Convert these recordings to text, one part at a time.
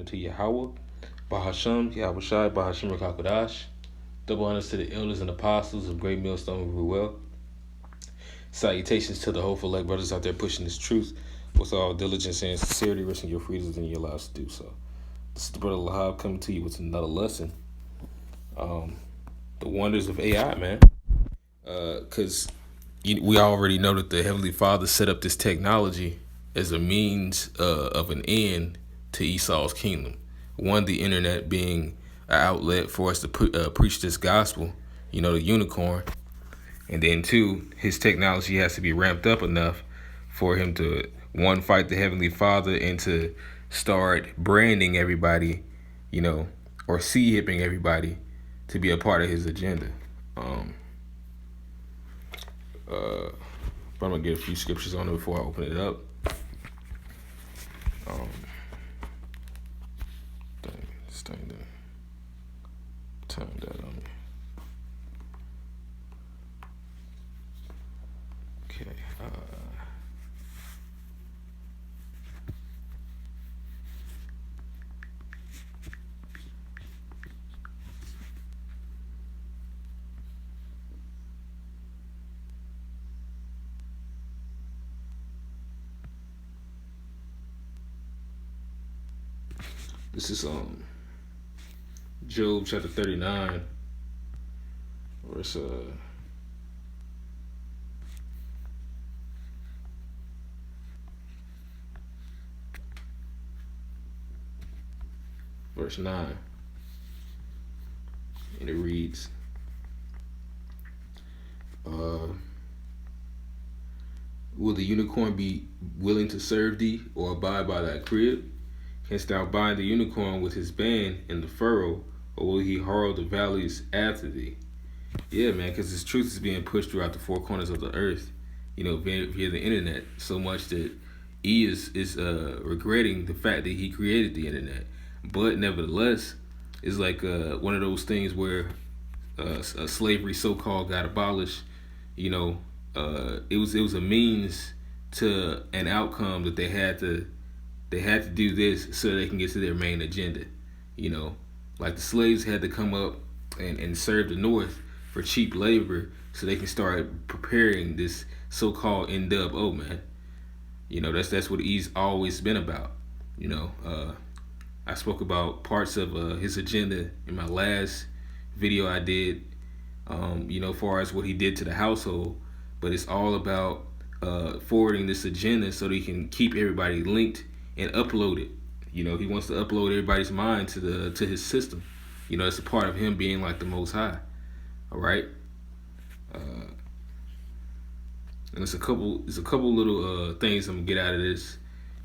coming to Yahweh, Bahasham, Yahweh Shai, Bahasham Rakakodash. Double honors to the elders and apostles of Great Millstone of Ruel. Salutations to the hopeful like brothers out there pushing this truth with all diligence and sincerity, risking your freedoms and your lives to do so. This is the brother Lahab coming to you with another lesson. The wonders of AI, man. Because we already know that the Heavenly Father set up this technology as a means of an end to Esau's kingdom. One, the internet being an outlet for us to preach this gospel, the unicorn. And then two, his technology has to be ramped up enough for him to, one, fight the Heavenly Father and to start branding everybody, or hipping everybody to be a part of his agenda. But I'm going to get a few scriptures on it before I open it up. This thing done turned that on me. Okay. This is Job chapter 39, verse verse 9, and it reads, will the unicorn be willing to serve thee, or abide by thy crib? Canst thou bind the unicorn with his band in the furrow, or will he harrow the valleys after thee? Yeah, man, because this truth is being pushed throughout the four corners of the earth, via the internet, so much that he is regretting the fact that he created the internet. But nevertheless, it's like one of those things where slavery so-called got abolished. It was a means to an outcome that they had to do this so they can get to their main agenda. Like the slaves had to come up and serve the North for cheap labor so they can start preparing this so-called NWO, man. That's what he's always been about. I spoke about parts of his agenda in my last video I did, as far as what he did to the household, but it's all about forwarding this agenda so that he can keep everybody linked and upload it. He wants to upload everybody's mind to his system. It's a part of him being like the Most High. All right. And it's a couple little things I'm gonna get out of this,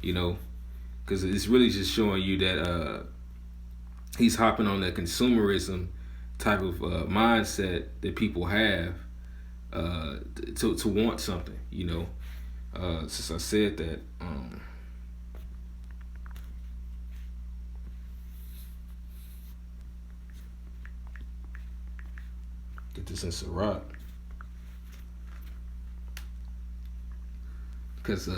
because it's really just showing you that he's hopping on that consumerism type of mindset that people have to want something. Since I said that. Get this in Sirach. Because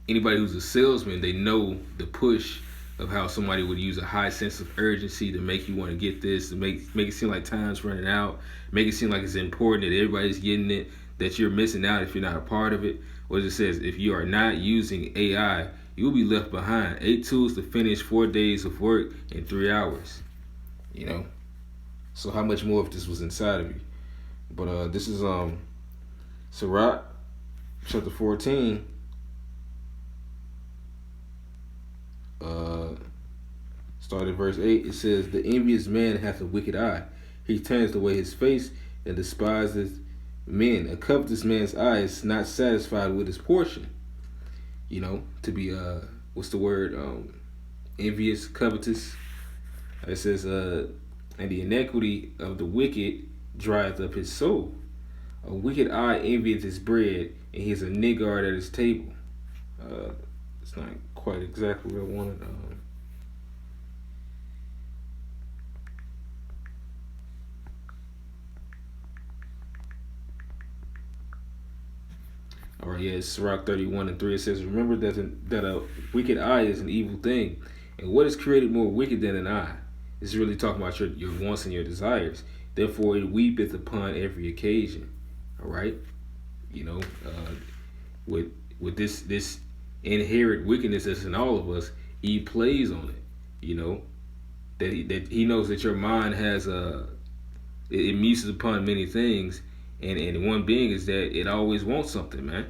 anybody who's a salesman, they know the push of how somebody would use a high sense of urgency to make you want to get this, to make it seem like time's running out, make it seem like it's important that everybody's getting it, that you're missing out if you're not a part of it. Or as it says, if you are not using AI, you will be left behind. 8 tools to finish 4 days of work in 3 hours. So how much more if this was inside of you? But this is Sirach chapter 14. Start at verse 8. It says, the envious man hath a wicked eye. He turns away his face and despises men. A covetous man's eye is not satisfied with his portion. To be what's the word? Envious, covetous. It says, and the iniquity of the wicked drieth up his soul. A wicked eye envieth his bread, and he is a niggard at his table. It's not quite exactly what I wanted. All right, yeah, it's Sirach 31:3. It says, remember that a wicked eye is an evil thing, And what is created more wicked than an eye? It's really talking about your wants and your desires. Therefore, it weepeth upon every occasion. All right, you know, with this inherent wickedness that's in all of us, he plays on it. You know that he knows that your mind has it muses upon many things, and one being is that it always wants something, man.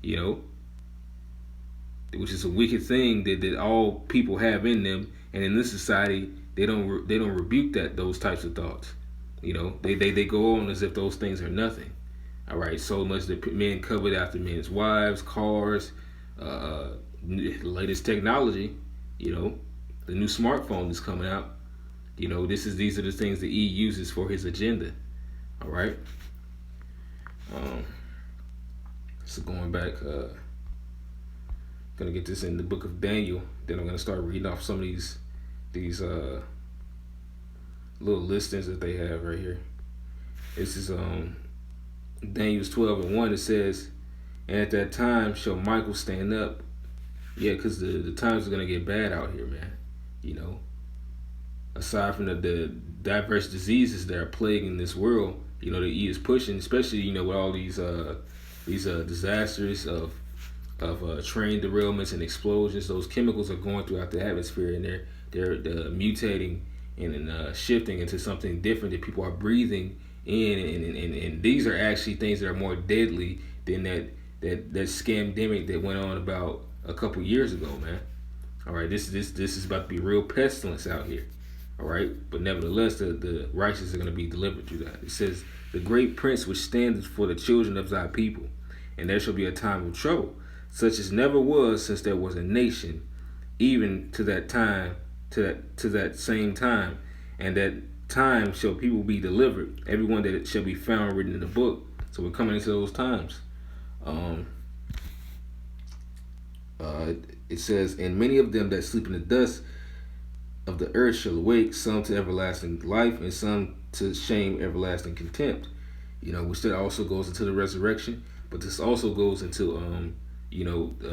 You know, which is a wicked thing that all people have in them, and in this society they don't rebuke those types of thoughts. You know, they go on as if those things are nothing. All right, so much that men covet after men's wives, cars, latest technology. You know, the new smartphone that's coming out. You know, these are the things that he uses for his agenda. All right. So going back, gonna get this in the book of Daniel. Then I'm gonna start reading off some of these little listings that they have right here. This is Daniel's 12:1. It says, "And at that time shall Michael stand up." Yeah, because the times are gonna get bad out here, man. You know, aside from the diverse diseases that are plaguing this world, you know, that he is pushing, especially, you know, with all these disasters of train derailments and explosions. Those chemicals are going throughout the atmosphere, and they're mutating and shifting into something different that people are breathing in, and these are actually things that are more deadly than that scamdemic that went on about a couple years ago, man. All right, this is about to be real pestilence out here. All right, but nevertheless, the righteous are going to be delivered through that. It says, "The great prince which standeth for the children of thy people, and there shall be a time of trouble, such as never was since there was a nation, even to that time, to that same time, and that time shall people be delivered, everyone that shall be found written in the book." So we're coming into those times. It says, "And many of them that sleep in the dust of the earth shall awake, some to everlasting life, and some to shame, everlasting contempt." You know, which that also goes into the resurrection, but this also goes into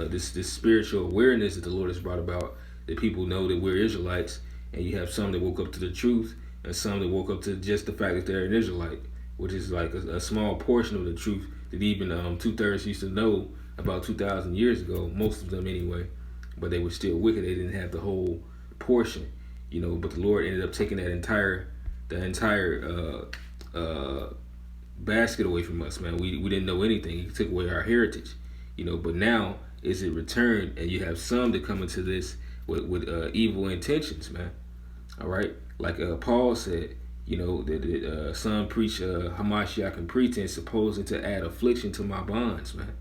this spiritual awareness that the Lord has brought about, that people know that we're Israelites, and you have some that woke up to the truth, and some that woke up to just the fact that they're an Israelite, which is like a small portion of the truth that even 2/3 used to know about 2,000 years ago, most of them anyway, but they were still wicked. They didn't have the whole portion, you know. But the Lord ended up taking that entire basket away from us, man. We didn't know anything. He took away our heritage, you know. But now is it returned, and you have some that come into this with evil intentions, man. All right, like Paul said, you know, that some preach Hamashiach and pretense, supposing to add affliction to my bonds, man.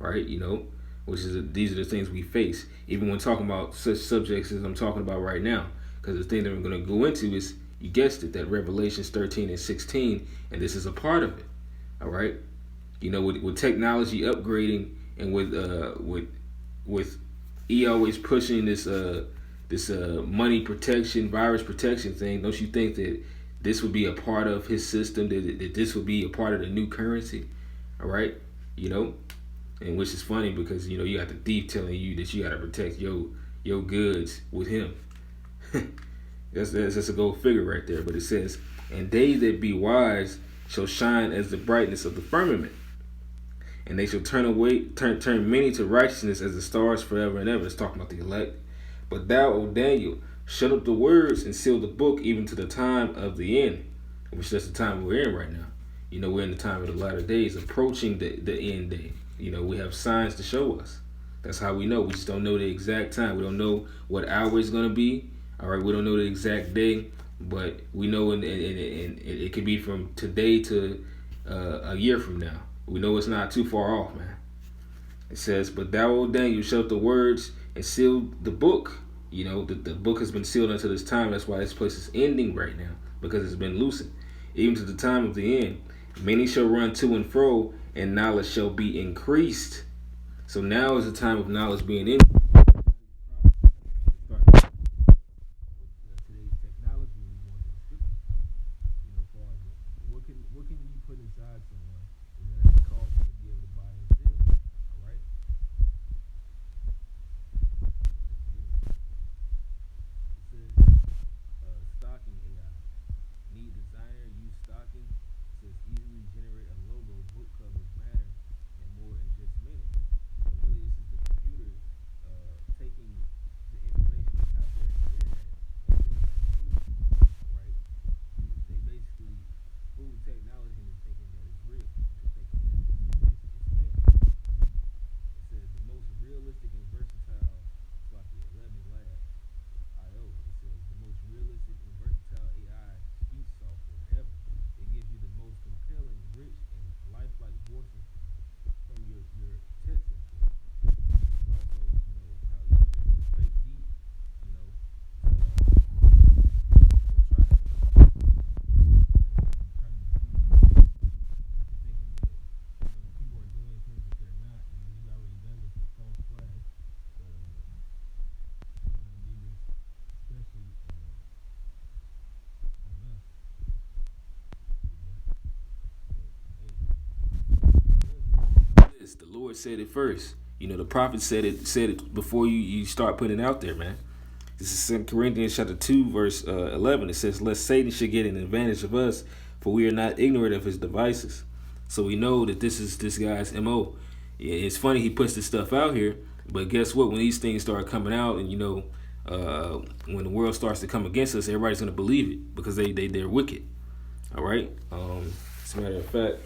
Right, you know, these are the things we face, even when talking about such subjects as I'm talking about right now. Because the thing that we're going to go into is, you guessed it, that Revelations 13 and 16, and this is a part of it. All right, you know, with technology upgrading, and with he always pushing this money protection, virus protection thing. Don't you think that this would be a part of his system? That this would be a part of the new currency? All right, you know. And which is funny because, you know, you got the thief telling you that you got to protect your goods with him. that's a go figure right there. But it says, "And they that be wise shall shine as the brightness of the firmament, and they shall turn many to righteousness as the stars forever and ever." It's talking about the elect. "But thou, O Daniel, shut up the words and seal the book even to the time of the end," which that's the time we're in right now. You know, we're in the time of the latter days, approaching the end day. You know, we have signs to show us. That's how we know. We just don't know the exact time. We don't know what hour it's going to be. All right, we don't know the exact day, but we know, and it could be from today to a year from now. We know it's not too far off, man. It says, "But thou, O Daniel, shut up the words and seal the book." You know, the book has been sealed until this time. That's why this place is ending right now, because it's been loosened. "Even to the time of the end, many shall run to and fro, and knowledge shall be increased." So now is the time of knowledge being increased. Today's technology, we want to the scriptures. You know, far as what can you put inside someone is going to cause them to be able to buy and sell. All right. Lord said it first. The prophet said it before you start putting it out there, man. This is 2 Corinthians chapter 2, verse 11. It says, lest Satan should get an advantage of us, for we are not ignorant of his devices. So we know that this is this guy's MO. Yeah, it's funny he puts this stuff out here, but guess what? When these things start coming out, and when the world starts to come against us, everybody's gonna believe it because they're wicked. All right. As a matter of fact,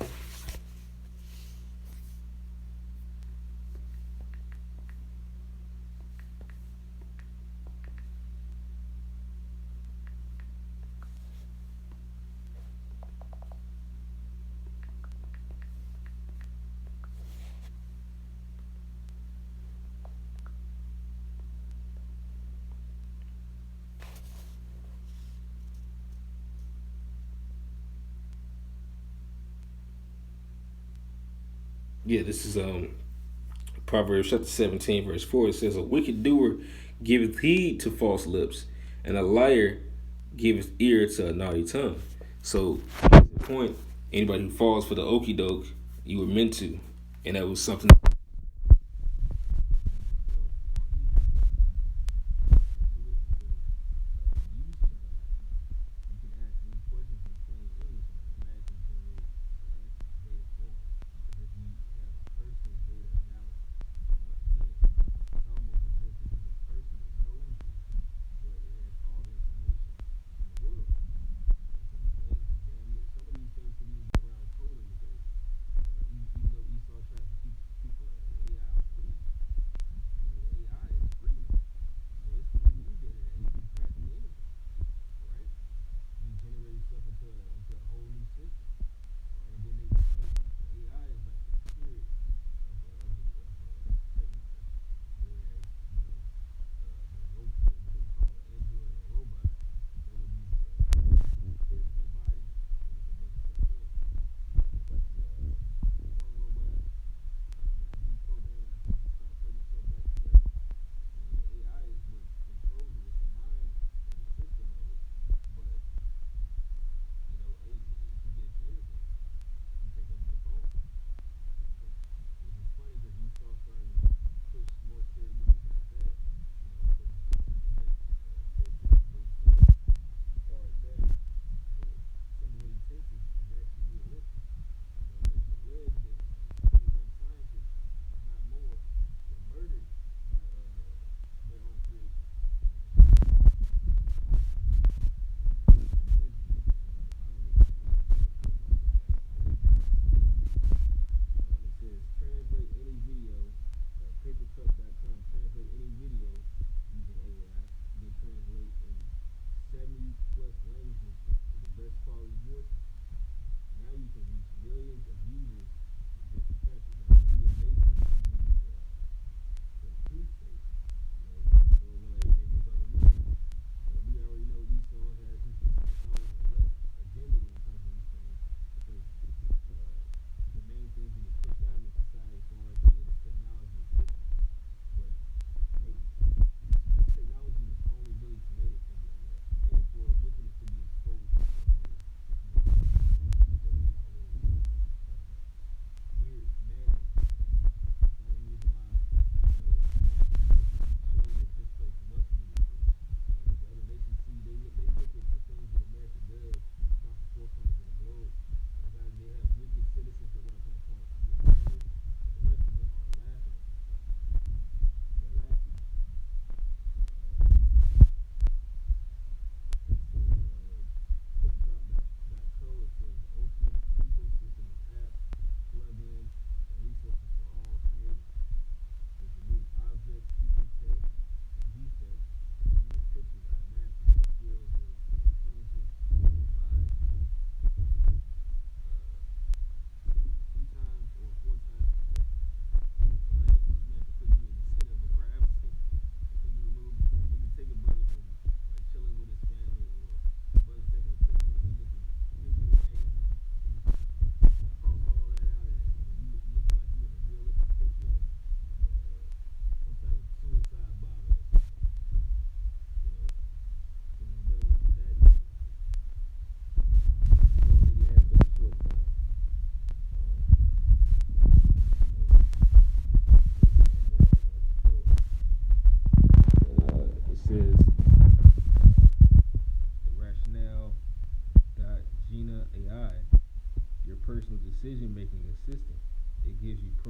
yeah, this is Proverbs chapter 17, verse 4. It says, a wicked doer giveth heed to false lips, and a liar giveth ear to a naughty tongue. So, at the point, anybody who falls for the okie doke, you were meant to, and that was something.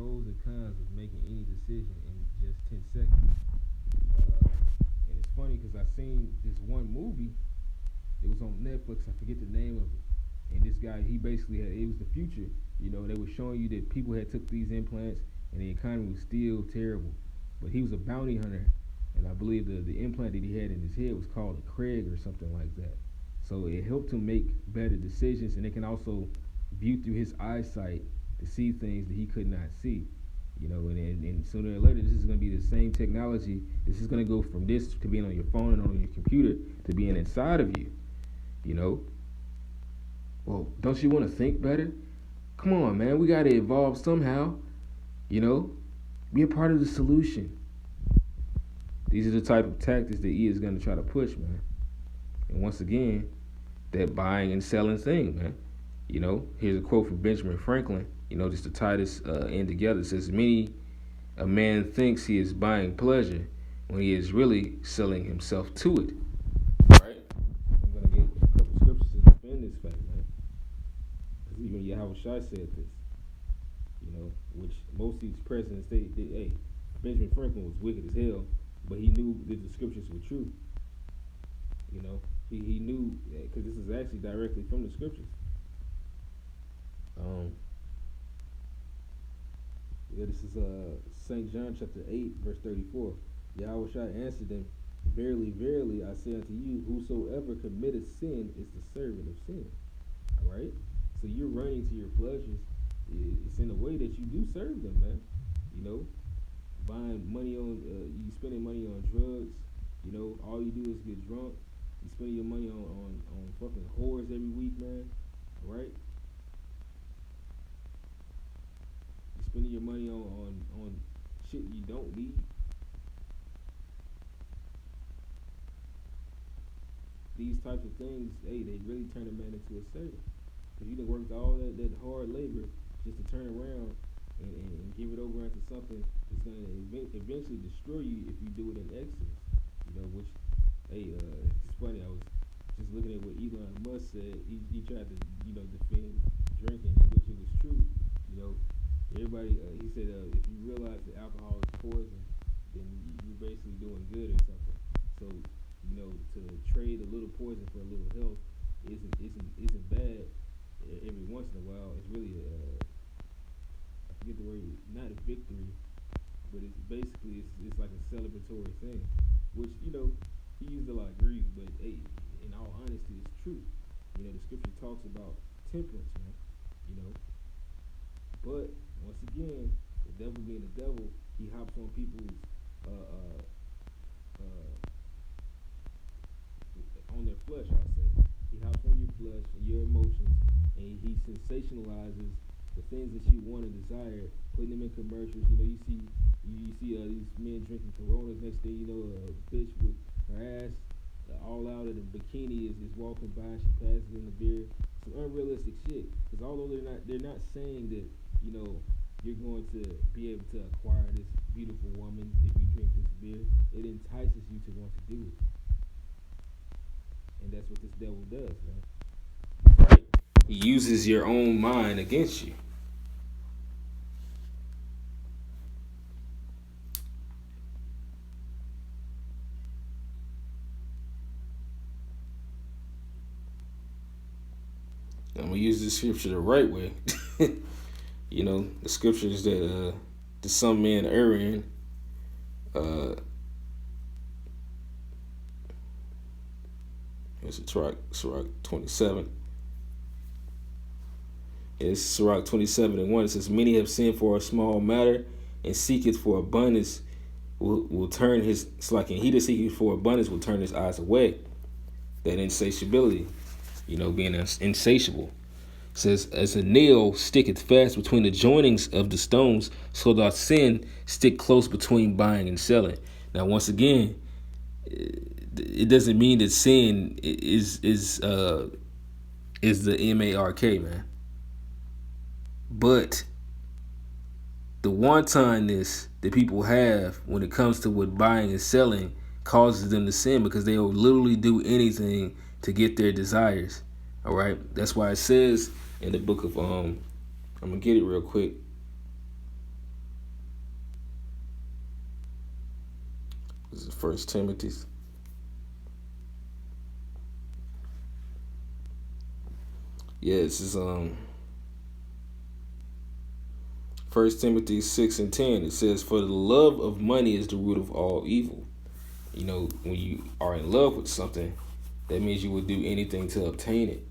pros and cons of making any decision in just 10 seconds. And it's funny because I seen this one movie. It was on Netflix. I forget the name of it. And this guy, he basically had, it was the future. You know, they were showing you that people had took these implants and the economy was still terrible. But he was a bounty hunter. And I believe the implant that he had in his head was called a Craig or something like that. So it helped him make better decisions, and it can also view through his eyesight to see things that he could not see. You know, and sooner or later, this is going to be the same technology. This is going to go from this to being on your phone and on your computer to being inside of you. You know? Well, don't you want to think better? Come on, man. We got to evolve somehow. You know? Be a part of the solution. These are the type of tactics that E is going to try to push, man. And once again, that buying and selling thing, man. You know, here's a quote from Benjamin Franklin, you know, just to tie this in together. It says, a man thinks he is buying pleasure when he is really selling himself to it. Right? I'm going to get a couple scriptures to defend this fact, man. Because even Yahweh Shai said this, you know, which most of these presidents, hey, Benjamin Franklin was wicked as hell, but he knew that the scriptures were true. You know, he knew, because this is actually directly from the scriptures. This is St. John chapter 8, verse 34. Yahweh Shai answered them, Verily, verily, I say unto you, whosoever committeth sin is the servant of sin. All right? So you're running to your pleasures. It's in a way that you do serve them, man. You know, buying money on, you spending money on drugs. You know, all you do is get drunk. You spending your money on fucking whores every week, man. All right? You spending your money on shit you don't need. These types of things, hey, they really turn a man into a servant. Because you done worked all that hard labor just to turn around and give it over into something that's going to eventually destroy you if you do it in excess. You know, which, hey, it's funny, I was just looking at what Elon Musk said. He tried to, you know, defend drinking, which it was true. You know, everybody, he said, if you realize that alcohol is poison, then you're basically doing good or something. So, you know, to trade a little poison for a little health isn't bad every once in a while. It's really I forget the word, not a victory, but it's basically it's like a celebratory thing, which, you know, he used a lot of grease, but hey, in all honesty, it's true. You know, the scripture talks about temperance, man. You know, but once again, the devil being the devil, he hops on people's on their flesh, I'll say. He hops on your flesh and your emotions, and he sensationalizes the things that you want and desire, putting them in commercials. You know, you see these men drinking Coronas. Next thing you know, a bitch with her ass all out in a bikini is walking by, and she passes in the beer. Some unrealistic shit. Because although they're not saying that, you know, you're going to be able to acquire this beautiful woman if you drink this beer, it entices you to want to do it. And that's what this devil does, man. Right? He uses your own mind against you. I'm gonna use this scripture the right way. You know, the scriptures that the some men err in. It's Sirach 27. It's Sirach 27:1. It says, Many have sinned for a small matter, and seeketh for abundance will turn his, it's like, and he that seeketh for abundance will turn his eyes away. That insatiability, you know, being insatiable. It says, as a nail sticketh fast between the joinings of the stones, so doth sin stick close between buying and selling. Now, once again, it doesn't mean that sin is the mark, man. But the wantonness that people have when it comes to what buying and selling causes them to sin, because they will literally do anything to get their desires. All right, that's why it says in the book of I'm gonna get it real quick. This is 1 Timothy. Yeah, this is 1 Timothy 6:10. It says, "For the love of money is the root of all evil." You know, when you are in love with something, that means you would do anything to obtain it.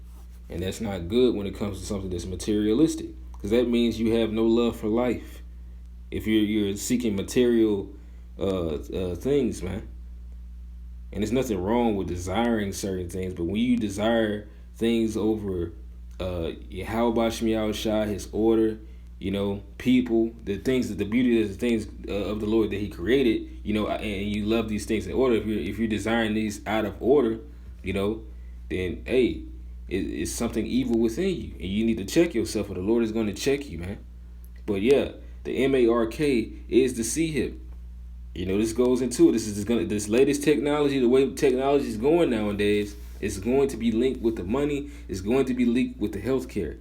And that's not good when it comes to something that's materialistic, because that means you have no love for life. If you're seeking material things, man. And there's nothing wrong with desiring certain things, but when you desire things over Yahweh Shemiah Shai, his order, people, the things, that the beauty of the things of the Lord that he created, and you love these things in order, if you're desiring these out of order, then hey, it's something evil within you, and you need to check yourself, or the Lord is going to check you, man. But yeah, the MARK is the C-hip. This goes into it. This latest technology, the way technology is going nowadays, is going to be linked with the money. It's going to be linked with the healthcare,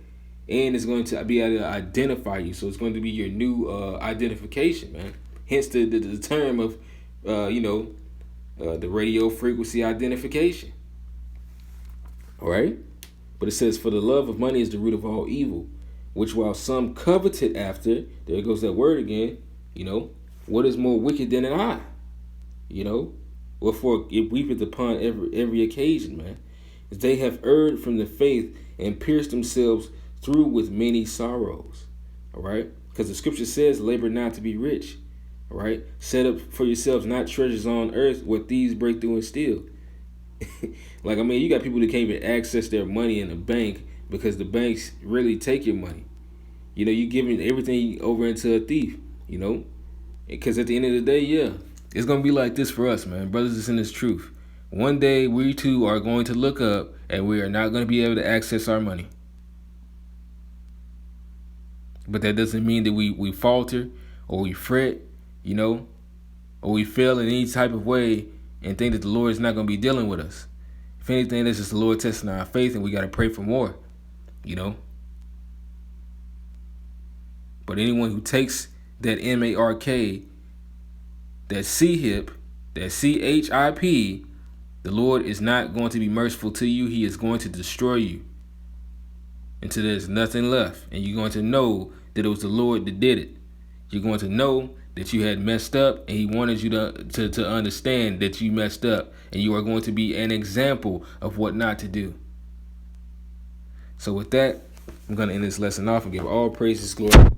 and it's going to be able to identify you. So it's going to be your new identification, man. Hence the term of, the radio frequency identification. All right, but it says, "For the love of money is the root of all evil, which while some coveted after," there goes that word again. What is more wicked than an eye? Wherefore it weepeth upon every occasion, man. As they have erred from the faith and pierced themselves through with many sorrows. All right? Because the scripture says, "Labor not to be rich." All right? "Set up for yourselves not treasures on earth where thieves break through and steal." You got people that can't even access their money in the bank because the banks really take your money. You giving everything over into a thief, Because at the end of the day, yeah, it's going to be like this for us, man. Brothers, it's in this truth. One day, we too are going to look up and we are not going to be able to access our money. But that doesn't mean that we falter or we fret, or we fail in any type of way and think that the Lord is not going to be dealing with us. If anything, that's just the Lord testing our faith, and we got to pray for more, But anyone who takes that MARK, that C-hip, that CHIP, the Lord is not going to be merciful to you. He is going to destroy you until there's nothing left. And you're going to know that it was the Lord that did it. You're going to know that you had messed up, and he wanted you to understand that you messed up. And you are going to be an example of what not to do. So with that, I'm going to end this lesson off and give all praises, glory.